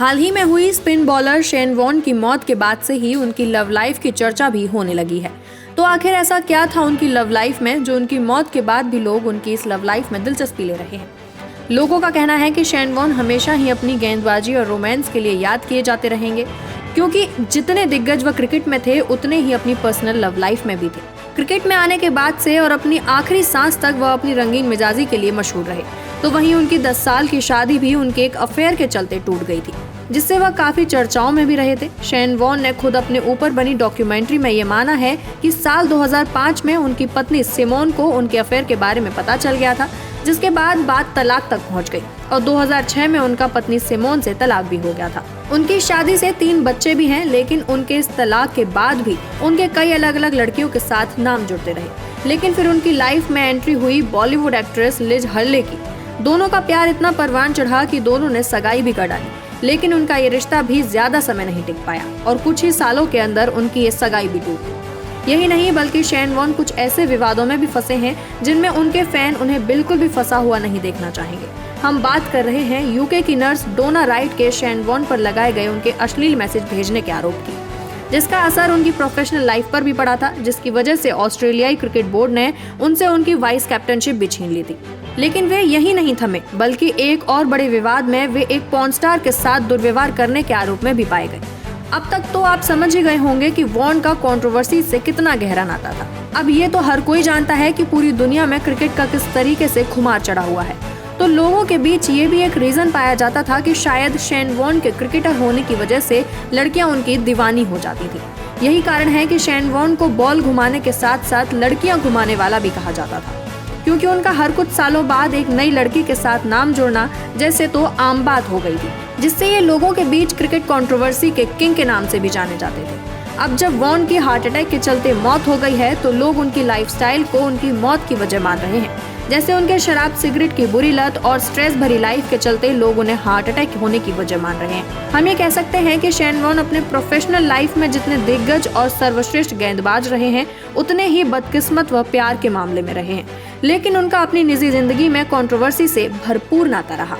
हाल ही में हुई spin bowler Shane Warne की मौत के बाद से ही उनकी लव लाइफ की चर्चा भी होने लगी है। तो आखिर ऐसा क्या था उनकी लव लाइफ में जो उनकी मौत के बाद भी लोग उनकी इस लव लाइफ में दिलचस्पी ले रहे हैं। लोगों का कहना है कि शेन वॉर्न हमेशा ही अपनी गेंदबाजी और रोमांस के लिए याद किए जाते रहेंगे, क्योंकि जितने दिग्गज वह क्रिकेट में थे उतने ही अपनी पर्सनल लव लाइफ में भी थे। क्रिकेट में आने के बाद से और अपनी आखिरी सांस तक वह अपनी रंगीन मिजाजी के लिए मशहूर रहे। तो वहीं उनकी 10 साल की शादी भी उनके एक अफेयर के चलते टूट गई थी, जिससे वह काफी चर्चाओं में भी रहे थे। शेन वॉर्न ने खुद अपने ऊपर बनी डॉक्यूमेंट्री में ये माना है कि साल 2005 में उनकी पत्नी सिमोन को उनके अफेयर के बारे में पता चल गया था, जिसके बाद बात तलाक तक पहुंच गई और 2006 में उनका पत्नी सिमोन से तलाक भी हो गया था। उनकी शादी से 3 बच्चे भी हैं, लेकिन उनके इस तलाक के बाद भी उनके कई अलग अलग लड़कियों के साथ नाम जुड़ते रहे। लेकिन फिर उनकी लाइफ में एंट्री हुई बॉलीवुड एक्ट्रेस लिज हर्ले की। दोनों का प्यार इतना परवान चढ़ा कि दोनों ने सगाई भी कर डाली, लेकिन उनका ये रिश्ता भी ज्यादा समय नहीं टिक पाया और कुछ ही सालों के अंदर उनकी ये सगाई भी टूट गई। यही नहीं बल्कि शेन वॉर्न कुछ ऐसे विवादों में भी फंसे हैं जिनमें उनके फैन उन्हें बिल्कुल भी फंसा हुआ नहीं देखना चाहेंगे। हम बात कर रहे हैं यूके की नर्स डोना राइट के शेन वॉर्न पर लगाए गए उनके अश्लील मैसेज भेजने के आरोप की, जिसका असर उनकी प्रोफेशनल लाइफ पर भी पड़ा था, जिसकी वजह से ऑस्ट्रेलियाई क्रिकेट बोर्ड ने उनसे उनकी वाइस कैप्टनशिप भी छीन ली थी। लेकिन वे यही नहीं थमे, बल्कि एक और बड़े विवाद में वे एक पॉर्न स्टार के साथ दुर्व्यवहार करने के आरोप में भी पाए गए। अब तक तो आप समझ ही गए होंगे कि वॉर्न का कंट्रोवर्सी से कितना गहरा नाता था। अब ये तो हर कोई जानता है कि पूरी दुनिया में क्रिकेट का किस तरीके से खुमार चढ़ा हुआ है। तो लोगों के बीच ये भी एक रीजन पाया जाता था कि शायद शेन वॉर्न के क्रिकेटर होने की वजह से लड़कियां उनकी दीवानी हो जाती थी। यही कारण है कि शेन वॉर्न को बॉल घुमाने के साथ साथ लड़कियां घुमाने वाला भी कहा जाता था, क्योंकि उनका हर कुछ सालों बाद एक नई लड़की के साथ नाम जोड़ना जैसे तो आम बात हो गई थी, जिससे ये लोगों के बीच क्रिकेट कंट्रोवर्सी के किंग के नाम से भी जाने जाते थे। अब जब वॉर्न की हार्ट अटैक के चलते मौत हो गई है तो लोग उनकी लाइफस्टाइल को उनकी मौत की वजह मान रहे हैं। जैसे उनके शराब सिगरेट की बुरी लत और स्ट्रेस भरी लाइफ के चलते लोग उन्हें हार्ट अटैक होने की वजह मान रहे हैं। हम ये कह सकते हैं कि शेन वॉर्न अपने प्रोफेशनल लाइफ में जितने दिग्गज और सर्वश्रेष्ठ गेंदबाज रहे हैं, उतने ही बदकिस्मत व प्यार के मामले में रहे हैं। लेकिन उनका अपनी निजी जिंदगी में कंट्रोवर्सी से भरपूर नाता रहा।